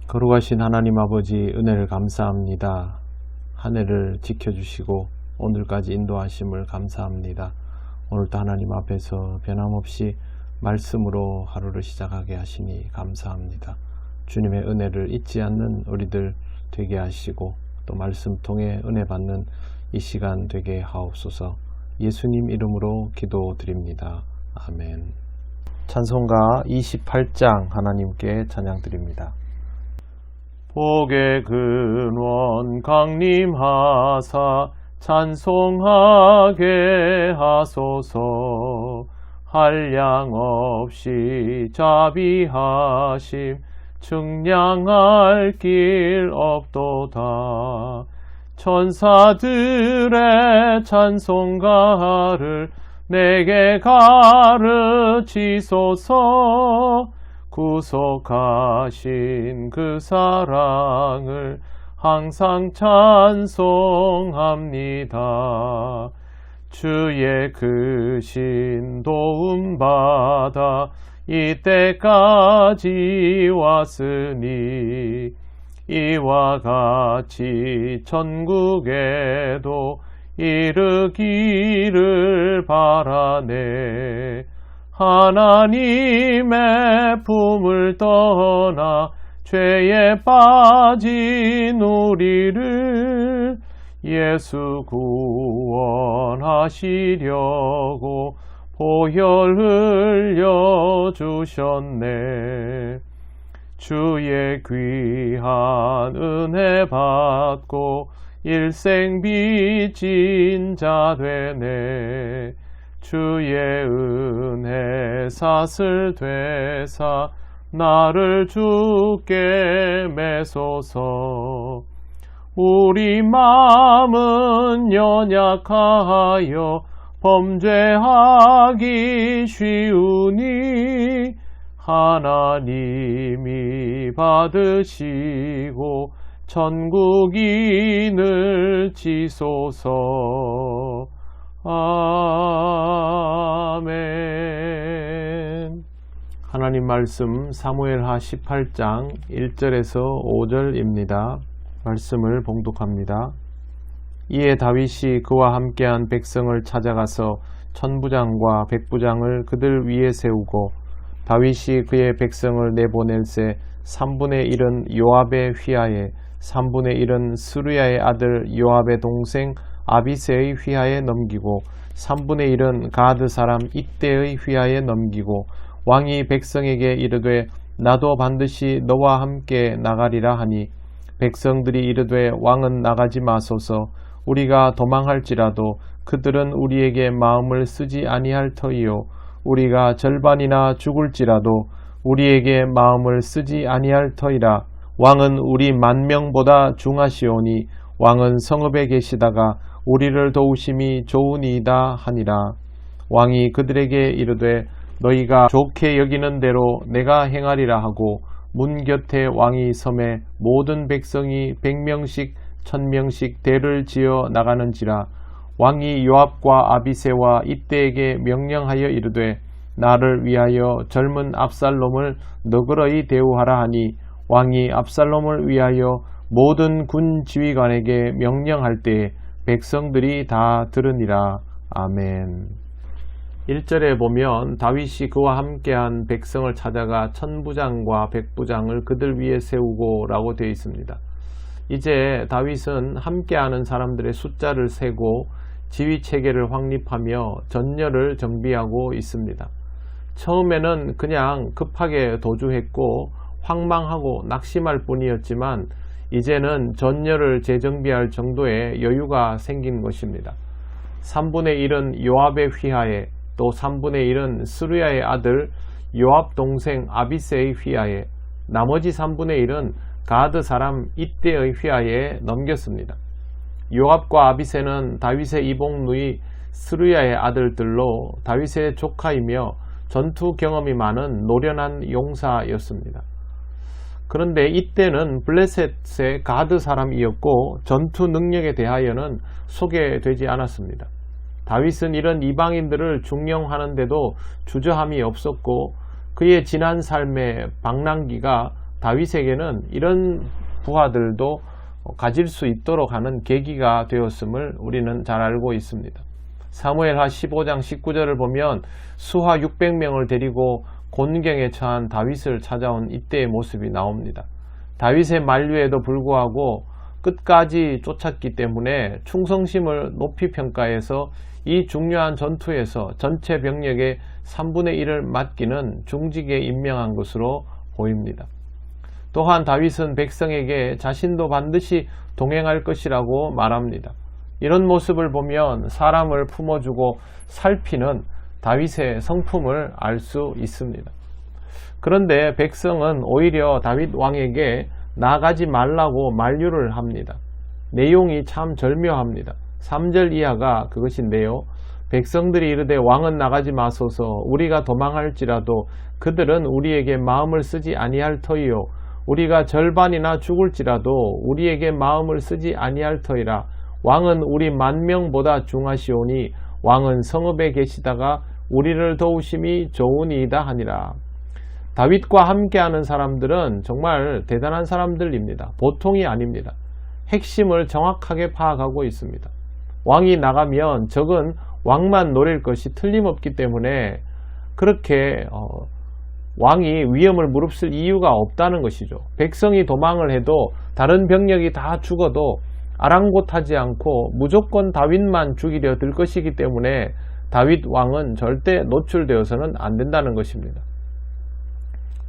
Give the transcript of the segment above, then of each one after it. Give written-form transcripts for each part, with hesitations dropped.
거룩하신 하나님 아버지, 은혜를 감사합니다. 한 해를 지켜주시고 오늘까지 인도하심을 감사합니다. 오늘도 하나님 앞에서 변함없이 말씀으로 하루를 시작하게 하시니 감사합니다. 주님의 은혜를 잊지 않는 우리들 되게 하시고 또 말씀 통해 은혜 받는 이 시간 되게 하옵소서. 예수님 이름으로 기도드립니다. 아멘. 찬송가 28장 하나님께 찬양드립니다. 복의 근원 강림하사 찬송하게 하소서. 한량 없이 자비하심 측량할 길 없도다. 천사들의 찬송가를 내게 가르치소서. 구속하신 그 사랑을 항상 찬송합니다. 주의 크신 도움받아 이때까지 왔으니 이와 같이 천국에도 이르기를 바라네. 하나님의 품을 떠나 죄에 빠진 우리를 예수 구원하시려고 보혈 흘려주셨네. 주의 귀한 은혜 받고 일생 빚진 자 되네. 주의 은혜 사슬 되사 나를 주께 매소서. 우리 마음은 연약하여 범죄하기 쉬우니 하나님이 받으시고 천국인을 지소서. 아멘. 하나님 말씀 사무엘하 18장 1절에서 5절입니다. 말씀을 봉독합니다. 이에 다윗이 그와 함께한 백성을 찾아가서 천부장과 백부장을 그들 위에 세우고 다윗이 그의 백성을 내보낼새 3분의 1은 요압의 휘하에 3분의 1은 스루야의 아들 요압의 동생 아비새의 휘하에 넘기고 3분의 1은 가드 사람 이때의 휘하에 넘기고 왕이 백성에게 이르되 나도 반드시 너와 함께 나가리라 하니 백성들이 이르되 왕은 나가지 마소서. 우리가 도망할지라도 그들은 우리에게 마음을 쓰지 아니할 터이요 우리가 절반이나 죽을지라도 우리에게 마음을 쓰지 아니할 터이라. 왕은 우리 10,000명보다 중하시오니 왕은 성읍에 계시다가 우리를 도우심이 좋으니이다 하니라. 왕이 그들에게 이르되 너희가 좋게 여기는 대로 내가 행하리라 하고 문 곁에 왕이 섬에 모든 백성이 100명씩 1000명씩 대를 지어 나가는지라. 왕이 요압과 아비새와 이때에게 명령하여 이르되 나를 위하여 젊은 압살롬을 너그러이 대우하라 하니 왕이 압살롬을 위하여 모든 군 지휘관에게 명령할 때에 백성들이 다 들으니라. 아멘. 1절에 보면 다윗이 그와 함께한 백성을 찾아가 천부장과 백부장을 그들 위에 세우고 라고 되어 있습니다. 이제 다윗은 함께하는 사람들의 숫자를 세고 지휘체계를 확립하며 전열을 정비하고 있습니다. 처음에는 그냥 급하게 도주했고 황망하고 낙심할 뿐이었지만 이제는 전열을 재정비할 정도의 여유가 생긴 것입니다. 3분의 1은 요압의 휘하에 또 3분의 1은 스루야의 아들 요압 동생 아비새의 휘하에 나머지 3분의 1은 가드 사람 이때의 휘하에 넘겼습니다. 요압과 아비새는 다윗의 이복 누이 스루야의 아들들로 다윗의 조카이며 전투 경험이 많은 노련한 용사였습니다. 그런데 이때는 블레셋의 가드 사람이었고 전투 능력에 대하여는 소개되지 않았습니다. 다윗은 이런 이방인들을 중용하는데도 주저함이 없었고 그의 지난 삶의 방랑기가 다윗에게는 이런 부하들도 가질 수 있도록 하는 계기가 되었음을 우리는 잘 알고 있습니다. 사무엘하 15장 19절을 보면 수하 600명을 데리고 곤경에 처한 다윗을 찾아온 이때의 모습이 나옵니다. 다윗의 만류에도 불구하고 끝까지 쫓았기 때문에 충성심을 높이 평가해서 이 중요한 전투에서 전체 병력의 3분의 1을 맡기는 중직에 임명한 것으로 보입니다. 또한 다윗은 백성에게 자신도 반드시 동행할 것이라고 말합니다. 이런 모습을 보면 사람을 품어주고 살피는 다윗의 성품을 알 수 있습니다. 그런데 백성은 오히려 다윗 왕에게 나가지 말라고 만류를 합니다. 내용이 참 절묘합니다. 3절 이하가 그것인데요. 백성들이 이르되 왕은 나가지 마소서 우리가 도망할지라도 그들은 우리에게 마음을 쓰지 아니할 터이요 우리가 절반이나 죽을지라도 우리에게 마음을 쓰지 아니할 터이라. 왕은 우리 10,000명보다 중하시오니 왕은 성읍에 계시다가 우리를 도우심이 좋으니이다 하니라. 다윗과 함께하는 사람들은 정말 대단한 사람들입니다. 보통이 아닙니다. 핵심을 정확하게 파악하고 있습니다. 왕이 나가면 적은 왕만 노릴 것이 틀림없기 때문에 그렇게 왕이 위험을 무릅쓸 이유가 없다는 것이죠. 백성이 도망을 해도 다른 병력이 다 죽어도 아랑곳하지 않고 무조건 다윗만 죽이려 들 것이기 때문에 다윗 왕은 절대 노출되어서는 안 된다는 것입니다.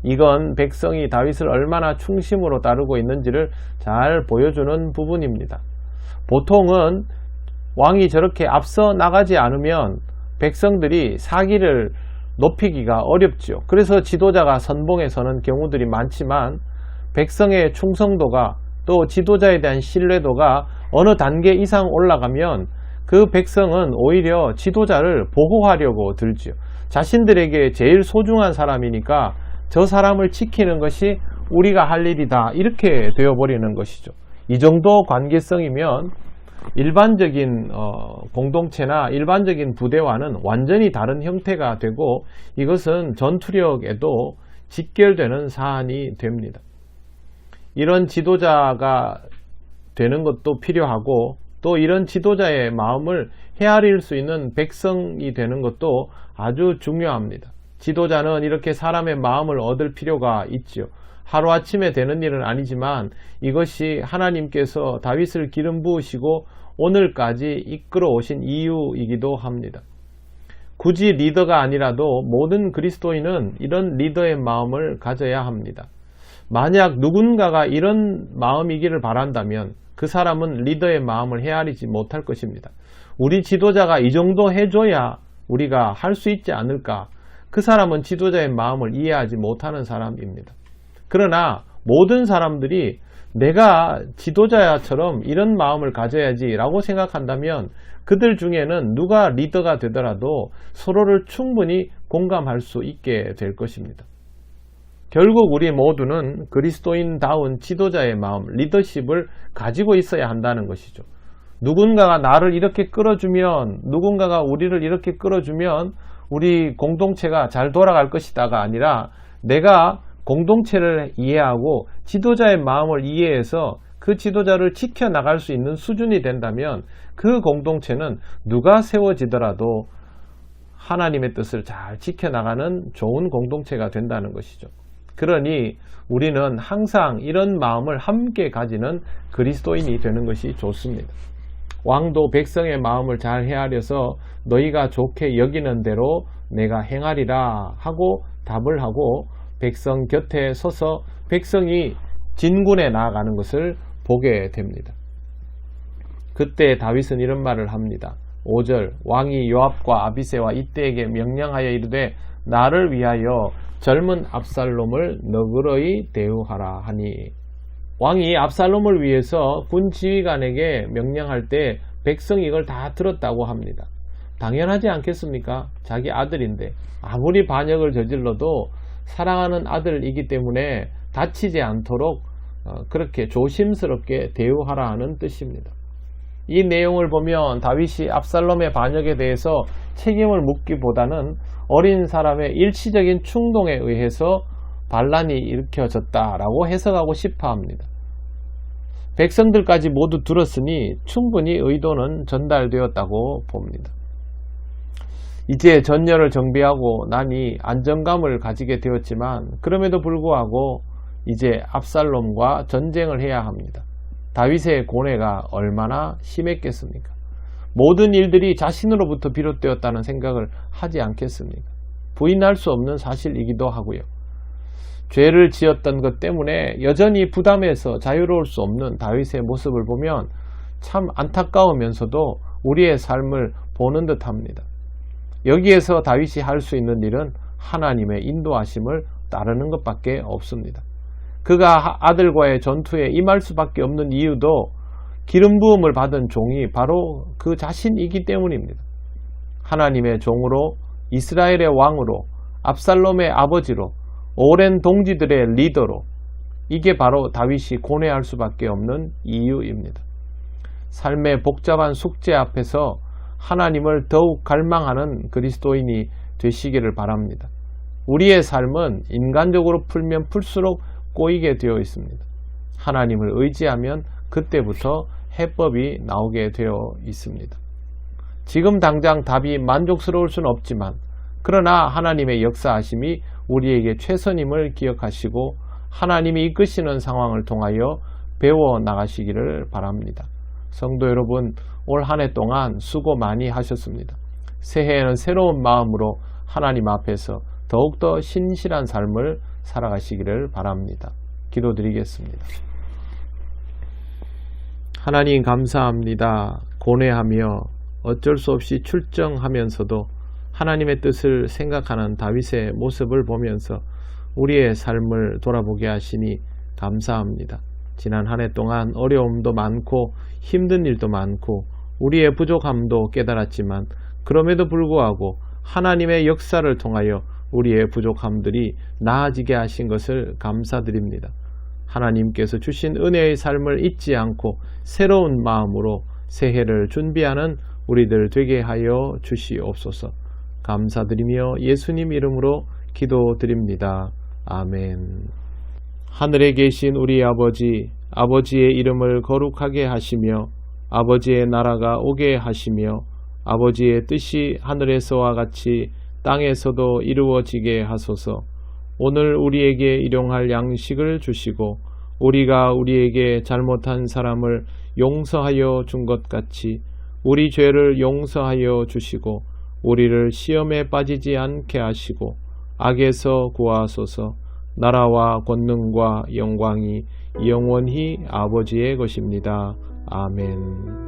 이건 백성이 다윗을 얼마나 충심으로 따르고 있는지를 잘 보여주는 부분입니다. 보통은 왕이 저렇게 앞서 나가지 않으면 백성들이 사기를 높이기가 어렵죠. 그래서 지도자가 선봉에 서는 경우들이 많지만 백성의 충성도가 또 지도자에 대한 신뢰도가 어느 단계 이상 올라가면 그 백성은 오히려 지도자를 보호하려고 들지요. 자신들에게 제일 소중한 사람이니까 저 사람을 지키는 것이 우리가 할 일이다 이렇게 되어버리는 것이죠. 이 정도 관계성이면 일반적인 공동체나 일반적인 부대와는 완전히 다른 형태가 되고 이것은 전투력에도 직결되는 사안이 됩니다. 이런 지도자가 되는 것도 필요하고 또 이런 지도자의 마음을 헤아릴 수 있는 백성이 되는 것도 아주 중요합니다. 지도자는 이렇게 사람의 마음을 얻을 필요가 있지요. 하루아침에 되는 일은 아니지만 이것이 하나님께서 다윗을 기름 부으시고 오늘까지 이끌어 오신 이유이기도 합니다. 굳이 리더가 아니라도 모든 그리스도인은 이런 리더의 마음을 가져야 합니다. 만약 누군가가 이런 마음이기를 바란다면 그 사람은 리더의 마음을 헤아리지 못할 것입니다. 우리 지도자가 이 정도 해줘야 우리가 할 수 있지 않을까? 그 사람은 지도자의 마음을 이해하지 못하는 사람입니다. 그러나 모든 사람들이 내가 지도자처럼 이런 마음을 가져야지 라고 생각한다면 그들 중에는 누가 리더가 되더라도 서로를 충분히 공감할 수 있게 될 것입니다. 결국 우리 모두는 그리스도인다운 지도자의 마음, 리더십을 가지고 있어야 한다는 것이죠. 누군가가 나를 이렇게 끌어주면, 누군가가 우리를 이렇게 끌어주면 우리 공동체가 잘 돌아갈 것이다가 아니라 내가 공동체를 이해하고 지도자의 마음을 이해해서 그 지도자를 지켜나갈 수 있는 수준이 된다면 그 공동체는 누가 세워지더라도 하나님의 뜻을 잘 지켜나가는 좋은 공동체가 된다는 것이죠. 그러니 우리는 항상 이런 마음을 함께 가지는 그리스도인이 되는 것이 좋습니다. 왕도 백성의 마음을 잘 헤아려서 너희가 좋게 여기는 대로 내가 행하리라 하고 답을 하고 백성 곁에 서서 백성이 진군에 나아가는 것을 보게 됩니다. 그때 다윗은 이런 말을 합니다. 5절 왕이 요압과 아비새와 이때에게 명령하여 이르되 나를 위하여 젊은 압살롬을 너그러이 대우하라 하니 왕이 압살롬을 위해서 군 지휘관에게 명령할 때 백성이 이걸 다 들었다고 합니다. 당연하지 않겠습니까? 자기 아들인데 아무리 반역을 저질러도 사랑하는 아들이기 때문에 다치지 않도록 그렇게 조심스럽게 대우하라 하는 뜻입니다. 이 내용을 보면 다윗이 압살롬의 반역에 대해서 책임을 묻기보다는 어린 사람의 일시적인 충동에 의해서 반란이 일으켜졌다라고 해석하고 싶어 합니다. 백성들까지 모두 들었으니 충분히 의도는 전달되었다고 봅니다. 이제 전열을 정비하고 나니 안정감을 가지게 되었지만 그럼에도 불구하고 이제 압살롬과 전쟁을 해야 합니다. 다윗의 고뇌가 얼마나 심했겠습니까? 모든 일들이 자신으로부터 비롯되었다는 생각을 하지 않겠습니까? 부인할 수 없는 사실이기도 하고요. 죄를 지었던 것 때문에 여전히 부담해서 자유로울 수 없는 다윗의 모습을 보면 참 안타까우면서도 우리의 삶을 보는 듯 합니다. 여기에서 다윗이 할 수 있는 일은 하나님의 인도하심을 따르는 것밖에 없습니다. 그가 아들과의 전투에 임할 수밖에 없는 이유도 기름 부음을 받은 종이 바로 그 자신이기 때문입니다. 하나님의 종으로, 이스라엘의 왕으로, 압살롬의 아버지로, 오랜 동지들의 리더로, 이게 바로 다윗이 고뇌할 수밖에 없는 이유입니다. 삶의 복잡한 숙제 앞에서 하나님을 더욱 갈망하는 그리스도인이 되시기를 바랍니다. 우리의 삶은 인간적으로 풀면 풀수록 꼬이게 되어 있습니다. 하나님을 의지하면 그때부터 해법이 나오게 되어 있습니다. 지금 당장 답이 만족스러울 수는 없지만 그러나 하나님의 역사하심이 우리에게 최선임을 기억하시고 하나님이 이끄시는 상황을 통하여 배워 나가시기를 바랍니다. 성도 여러분, 올 한 해 동안 수고 많이 하셨습니다. 새해에는 새로운 마음으로 하나님 앞에서 더욱더 신실한 삶을 살아가시기를 바랍니다. 기도드리겠습니다. 하나님 감사합니다. 고뇌하며 어쩔 수 없이 출정하면서도 하나님의 뜻을 생각하는 다윗의 모습을 보면서 우리의 삶을 돌아보게 하시니 감사합니다. 지난 한 해 동안 어려움도 많고 힘든 일도 많고 우리의 부족함도 깨달았지만 그럼에도 불구하고 하나님의 역사를 통하여 우리의 부족함들이 나아지게 하신 것을 감사드립니다. 하나님께서 주신 은혜의 삶을 잊지 않고 새로운 마음으로 새해를 준비하는 우리들 되게 하여 주시옵소서. 감사드리며 예수님 이름으로 기도드립니다. 아멘. 하늘에 계신 우리 아버지, 아버지의 이름을 거룩하게 하시며 아버지의 나라가 오게 하시며 아버지의 뜻이 하늘에서와 같이 땅에서도 이루어지게 하소서. 오늘 우리에게 일용할 양식을 주시고 우리가 우리에게 잘못한 사람을 용서하여 준 것 같이 우리 죄를 용서하여 주시고 우리를 시험에 빠지지 않게 하시고 악에서 구하소서. 나라와 권능과 영광이 영원히 아버지의 것입니다. 아멘.